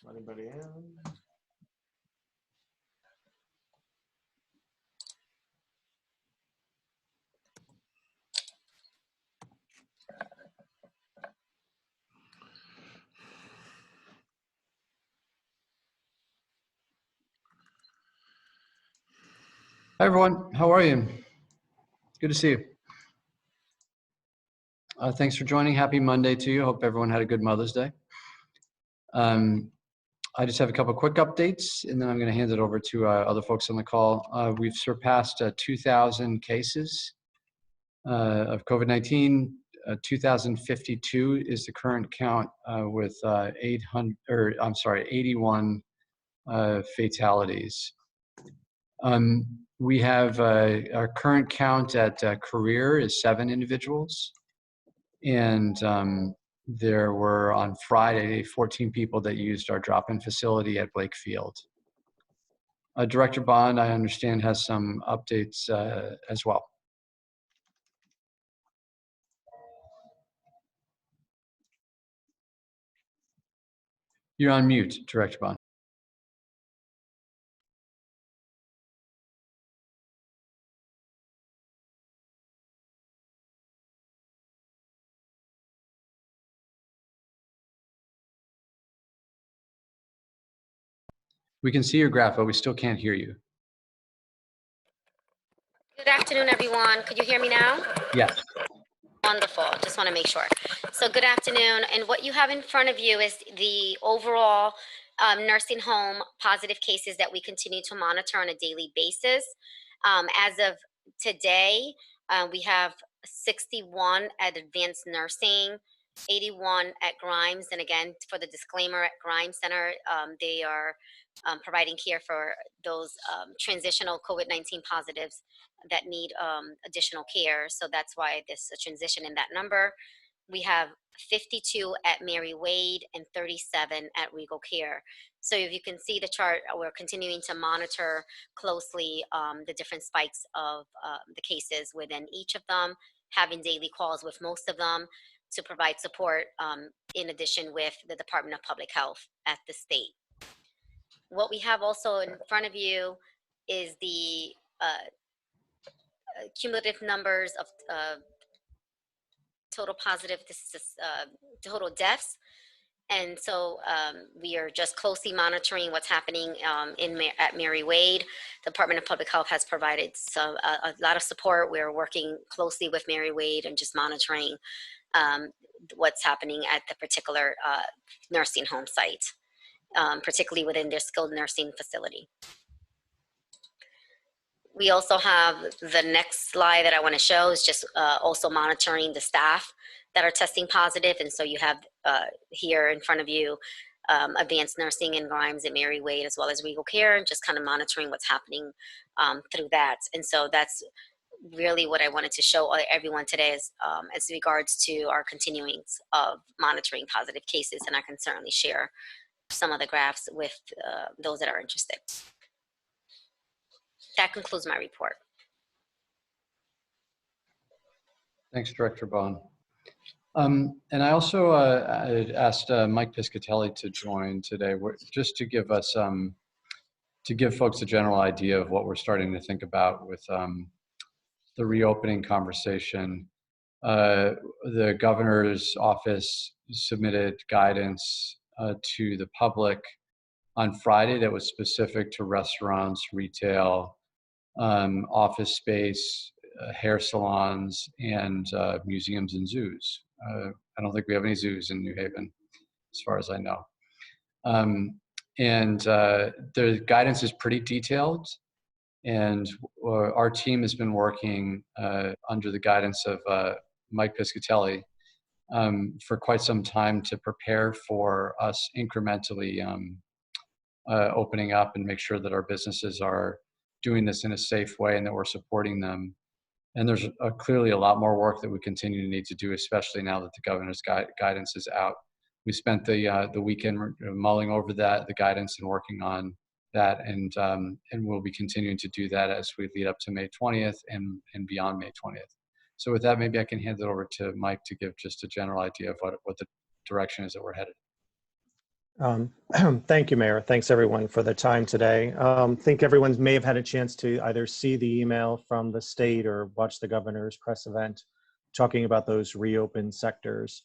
Anybody in? Hi, everyone. How are you? Good to see you. Thanks for joining. Happy Monday to you. Hope everyone had a good Mother's Day. I just have a couple quick updates, and then I'm going to hand it over to other folks on the call. We've surpassed 2,000 cases of COVID-19. 2,052 is the current count with 81 fatalities. We have our current count at career is 7 individuals. And there were on Friday 14 people that used our drop-in facility at Blake Field. Director Bond, I understand, has some updates as well. You're on mute, Director Bond. We can see your graph, but we still can't hear you. Good afternoon, everyone. Could you hear me now? Yes. Wonderful. Just want to make sure. So good afternoon. And what you have in front of you is the overall nursing home positive cases that we continue to monitor on a daily basis. As of today, we have 61 at advanced nursing, 81 at Grimes. And again, for the disclaimer, at Grimes Center, they are providing care for those transitional COVID-19 positives that need additional care. So that's why there's a transition in that number. We have 52 at Mary Wade and 37 at Regal Care. So if you can see the chart, we're continuing to monitor closely the different spikes of the cases within each of them, having daily calls with most of them to provide support in addition with the Department of Public Health at the state. What we have also in front of you is the cumulative numbers of total positive, total deaths. And so we are just closely monitoring what's happening at Mary Wade. The Department of Public Health has provided a lot of support. We're working closely with Mary Wade and just monitoring what's happening at the particular nursing home site, particularly within their skilled nursing facility. We also have the next slide that I want to show is just also monitoring the staff that are testing positive. And so you have here in front of you advanced nursing in Grimes and Mary Wade, as well as Regal Care, and just kind of monitoring what's happening through that. And so that's really what I wanted to show everyone today is as regards to our continuing of monitoring positive cases. And I can certainly share some of the graphs with those that are interested. That concludes my report. Thanks, Director Bond. And I also asked Mike Piscatelli to join today, just to give us, to give folks a general idea of what we're starting to think about with the reopening conversation. The governor's office submitted guidance to the public on Friday that was specific to restaurants, retail, office space, hair salons, and museums and zoos. I don't think we have any zoos in New Haven, as far as I know. The guidance is pretty detailed, and our team has been working under the guidance of Mike Piscatelli for quite some time to prepare for us incrementally opening up and make sure that our businesses are doing this in a safe way and that we're supporting them. And there's clearly a lot more work that we continue to need to do, especially now that the governor's guidance is out. We spent the weekend mulling over the guidance and working on that, and we'll be continuing to do that as we lead up to May 20th and beyond May 20th. So with that, maybe I can hand it over to Mike to give just a general idea of what the direction is that we're headed. Um, Thank you, Mayor. Thanks, everyone, for the time today. I think everyone may have had a chance to either see the email from the state or watch the governor's press event talking about those reopened sectors.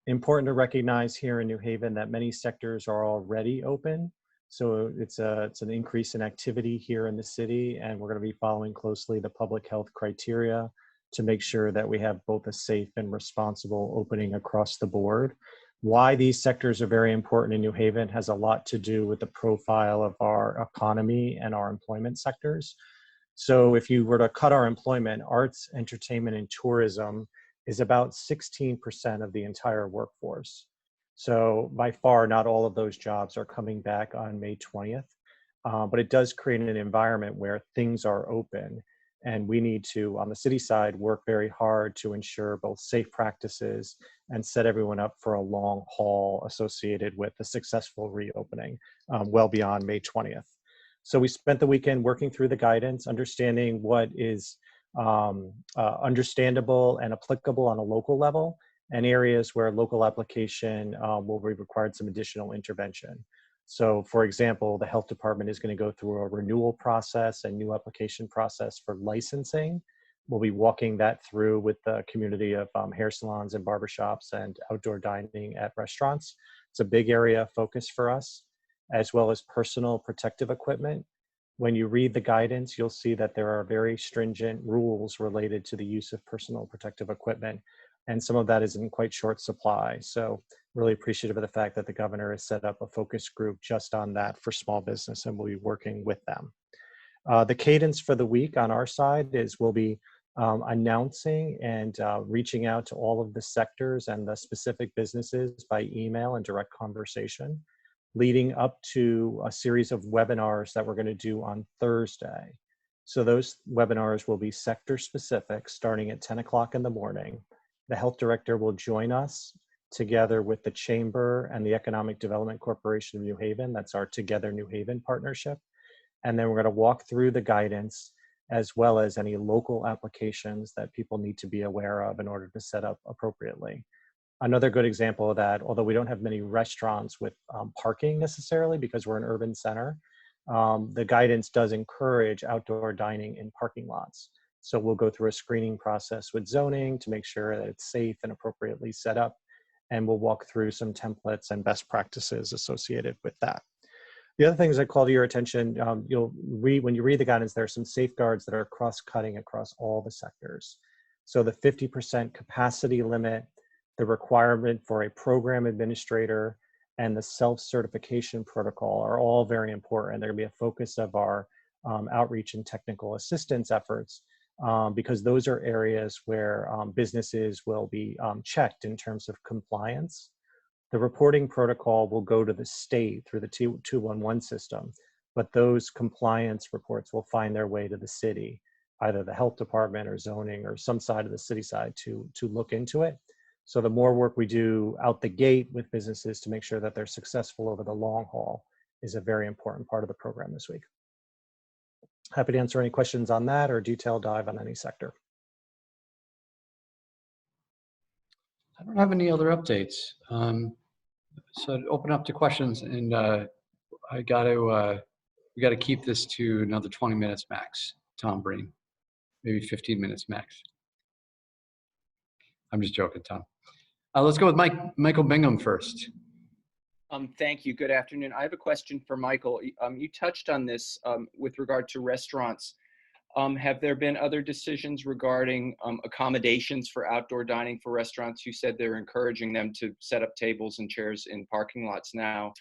Important to recognize here in New Haven that many sectors are already open. So it's an increase in activity here in the city, and we're going to be following closely the public health criteria to make sure that we have both a safe and responsible opening across the board. Why these sectors are very important in New Haven has a lot to do with the profile of our economy and our employment sectors. So if you were to cut our employment, arts, entertainment, and tourism is about 16% of the entire workforce. So by far, not all of those jobs are coming back on May 20th, but it does create an environment where things are open. And we need to, on the city side, work very hard to ensure both safe practices and set everyone up for a long haul associated with the successful reopening well beyond May 20th. So we spent the weekend working through the guidance, understanding what is understandable and applicable on a local level, and areas where local application will be required some additional intervention. So for example, the health department is going to go through a renewal process and new application process for licensing. We'll be walking that through with the community of hair salons and barbershops and outdoor dining at restaurants. It's a big area of focus for us, as well as personal protective equipment. When you read the guidance, you'll see that there are very stringent rules related to the use of personal protective equipment, and some of that is in quite short supply. So really appreciative of the fact that the governor has set up a focus group just on that for small business, and we'll be working with them. The cadence for the week on our side is we'll be announcing and reaching out to all of the sectors and the specific businesses by email and direct conversation, leading up to a series of webinars that we're going to do on Thursday. So those webinars will be sector specific, starting at 10 o'clock in the morning. The health director will join us together with the Chamber and the Economic Development Corporation of New Haven. That's our Together New Haven partnership. And then we're going to walk through the guidance as well as any local applications that people need to be aware of in order to set up appropriately. Another good example of that, although we don't have many restaurants with parking necessarily because we're an urban center, the guidance does encourage outdoor dining in parking lots. So we'll go through a screening process with zoning to make sure that it's safe and appropriately set up. And we'll walk through some templates and best practices associated with that. The other things I call to your attention, when you read the guidance, there are some safeguards that are cross-cutting across all the sectors. So the 50% capacity limit, the requirement for a program administrator, and the self-certification protocol are all very important. They're going to be a focus of our outreach and technical assistance efforts because those are areas where businesses will be checked in terms of compliance. The reporting protocol will go to the state through the 211 system, but those compliance reports will find their way to the city, either the health department or zoning or some side of the city side to look into it. So the more work we do out the gate with businesses to make sure that they're successful over the long haul is a very important part of the program this week. Happy to answer any questions on that or detailed dive on any sector. I don't have any other updates. So to open up to questions, and we got to keep this to another 20 minutes max. Tom Breen, maybe 15 minutes max. I'm just joking, Tom. Let's go with Michael Bingham first. Thank you. Good afternoon. I have a question for Michael. You touched on this with regard to restaurants. Have there been other decisions regarding accommodations for outdoor dining for restaurants? You said they're encouraging them to set up tables and chairs in parking lots now.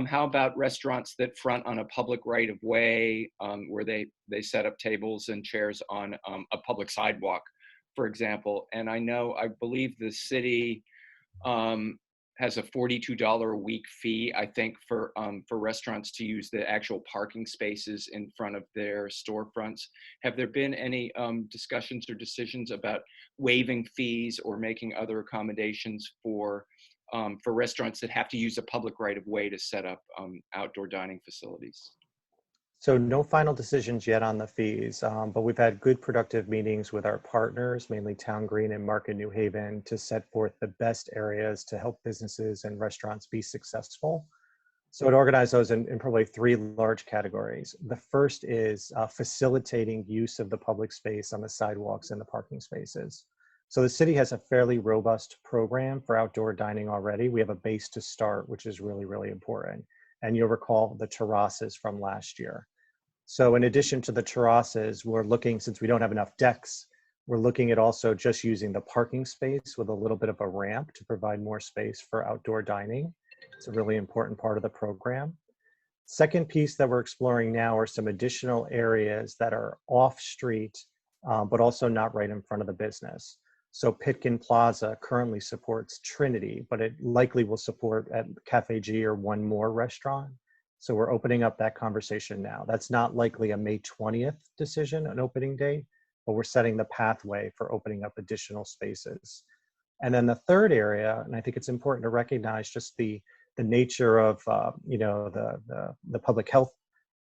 How about restaurants that front on a public right of way where they set up tables and chairs on a public sidewalk, for example? And I believe the city has a $42 a week fee, I think, for restaurants to use the actual parking spaces in front of their storefronts. Have there been any discussions or decisions about waiving fees or making other accommodations for restaurants that have to use a public right of way to set up outdoor dining facilities? So no final decisions yet on the fees, but we've had good productive meetings with our partners, mainly Town Green and Market New Haven, to set forth the best areas to help businesses and restaurants be successful. So I'd organize those in probably three large categories. The first is facilitating use of the public space on the sidewalks and the parking spaces. So the city has a fairly robust program for outdoor dining already. We have a base to start, which is really, really important. And you'll recall the terraces from last year. So in addition to the terraces, we're looking, since we don't have enough decks, we're looking at also just using the parking space with a little bit of a ramp to provide more space for outdoor dining. It's a really important part of the program. Second piece that we're exploring now are some additional areas that are off street, but also not right in front of the business. So Pitkin Plaza currently supports Trinity, but it likely will support at Cafe G or one more restaurant. So we're opening up that conversation now. That's not likely a May 20th decision, an opening date, but we're setting the pathway for opening up additional spaces. And then the third area, and I think it's important to recognize just the nature of the public health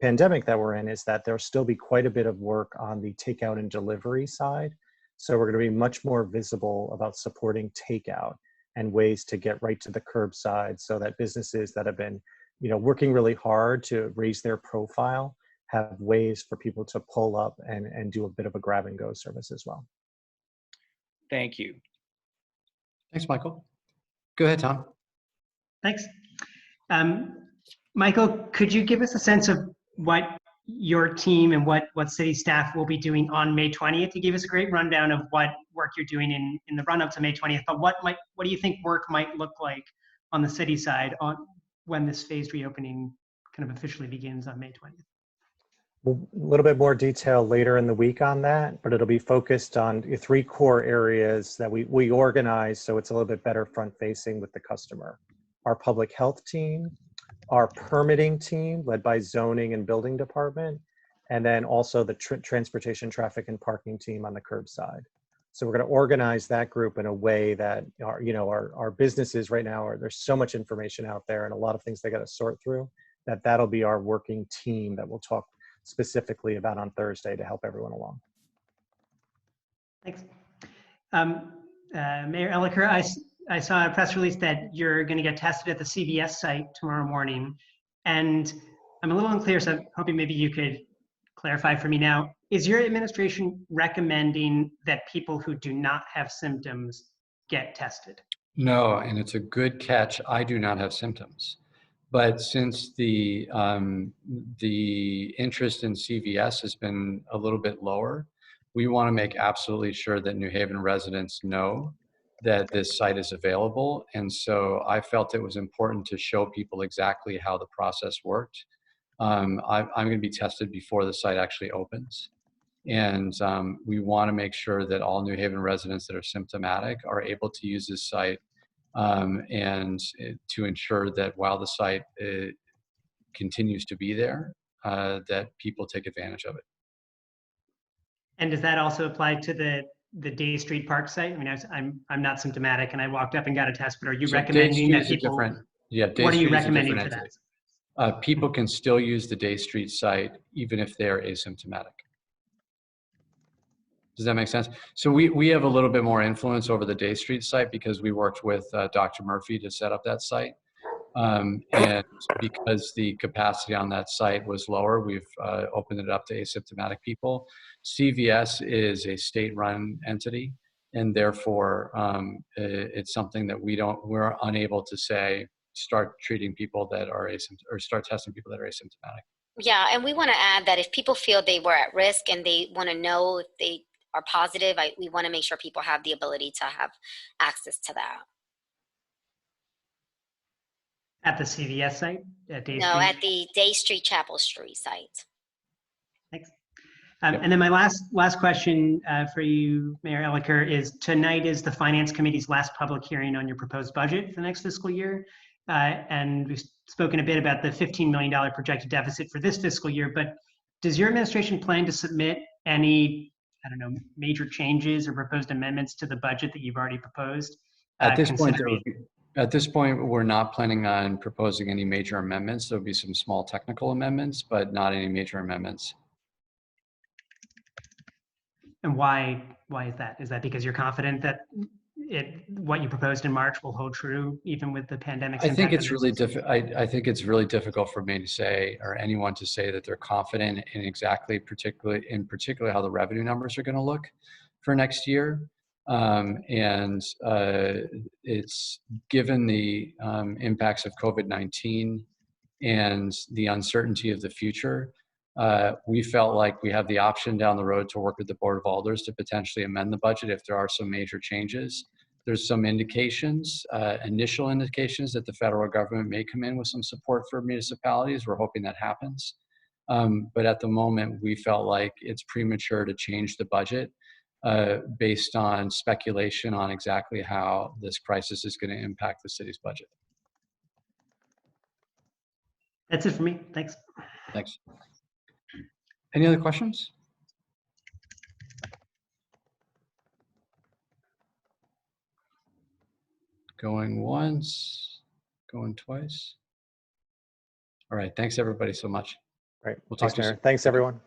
pandemic that we're in, is that there'll still be quite a bit of work on the takeout and delivery side. So we're going to be much more visible about supporting takeout and ways to get right to the curbside, so that businesses that have been working really hard to raise their profile have ways for people to pull up and do a bit of a grab and go service as well. Thank you. Thanks, Michael. Go ahead, Tom. Thanks. Michael, could you give us a sense of what your team and what city staff will be doing on May 20th? You gave us a great rundown of what work you're doing in the run up to May 20th, but what do you think work might look like on the city side when this phased reopening kind of officially begins on May 20th? Well, a little bit more detail later in the week on that, but it'll be focused on three core areas that we organize, so it's a little bit better front facing with the customer. Our public health team, our permitting team led by zoning and building department, and then also the transportation, traffic, and parking team on the curbside. So we're going to organize that group in a way that our businesses right now there's so much information out there and a lot of things they got to sort through, that'll be our working team that we'll talk specifically about on Thursday to help everyone along. Thanks. Mayor Elicker, I saw a press release that you're going to get tested at the CVS site tomorrow morning, and I'm a little unclear, so I'm hoping maybe you could clarify for me now. Is your administration recommending that people who do not have symptoms get tested? No, and it's a good catch. I do not have symptoms. But since the interest in CVS has been a little bit lower, we want to make absolutely sure that New Haven residents know that this site is available. And so I felt it was important to show people exactly how the process worked. I'm going to be tested before the site actually opens. And we want to make sure that all New Haven residents that are symptomatic are able to use this site and to ensure that while the site continues to be there, that people take advantage of it. And does that also apply to the Day Street Park site? I mean, I'm not symptomatic and I walked up and got a test, but are you recommending that people? What are you recommending for that? People can still use the Day Street site even if they're asymptomatic. Does that make sense? So we have a little bit more influence over the Day Street site because we worked with Dr. Murphy to set up that site. And because the capacity on that site was lower, we've opened it up to asymptomatic people. CVS is a state-run entity, and therefore it's something that we're unable to say, start treating people that are asymptomatic or start testing people that are asymptomatic. Yeah, and we want to add that if people feel they were at risk and they want to know if they are positive, we want to make sure people have the ability to have access to that. At the CVS site? At Day Street? No, at the Day Street, Chapel Street site. Thanks. And then my last question for you, Mayor Elicker, is tonight is the Finance Committee's last public hearing on your proposed budget for the next fiscal year. And we've spoken a bit about the $15 million projected deficit for this fiscal year, but does your administration plan to submit any, I don't know, major changes or proposed amendments to the budget that you've already proposed? At this point, we're not planning on proposing any major amendments. There'll be some small technical amendments, but not any major amendments. And why is that? Is that because you're confident that what you proposed in March will hold true even with the pandemic's I think impact it's on really business? I think it's really difficult for me to say, or anyone to say, that they're confident in exactly, particularly how the revenue numbers are going to look for next year. It's given the impacts of COVID-19 and the uncertainty of the future. We felt like we have the option down the road to work with the Board of Alders to potentially amend the budget if there are some major changes. There's some indications, initial indications, that the federal government may come in with some support for municipalities. We're hoping that happens. But at the moment, we felt like it's premature to change the budget based on speculation on exactly how this crisis is going to impact the city's budget. That's it for me. Thanks. Thanks. Any other questions? Going once, going twice. All right, thanks everybody so much. Great. We'll talk Thanks, to you Mayor. soon. Thanks, everyone.